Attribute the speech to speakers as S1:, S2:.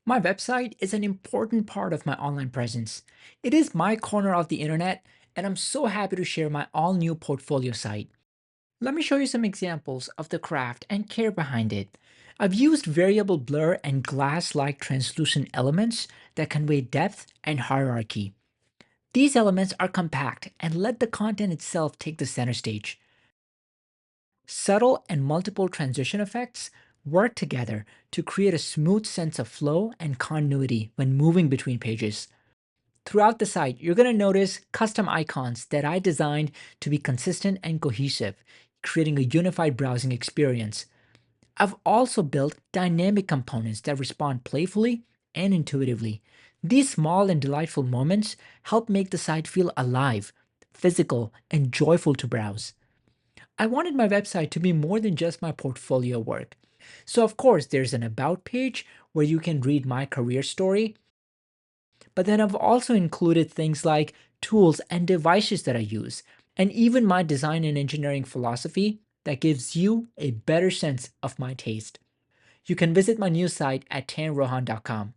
S1: My website is an important part of my online presence. It is my corner of the internet, and I'm so happy to share my all new portfolio site. Let me show you some examples of the craft and care behind it. I've used variable blur and glass-like translucent elements that convey depth and hierarchy. These elements are compact and let the content itself take the center stage. Subtle and multiple transition effects work together to create a smooth sense of flow and continuity when moving between pages. Throughout the site, you're going to notice custom icons that I designed to be consistent and cohesive, creating a unified browsing experience. I've also built dynamic components that respond playfully and intuitively. These small and delightful moments help make the site feel alive, physical, and joyful to browse. I wanted my website to be more than just my portfolio work. So, of course, there's an About page where you can read my career story, but then I've also included things like tools and devices that I use, and even my design and engineering philosophy that gives you a better sense of my taste. You can visit my new site at tanrohan.com.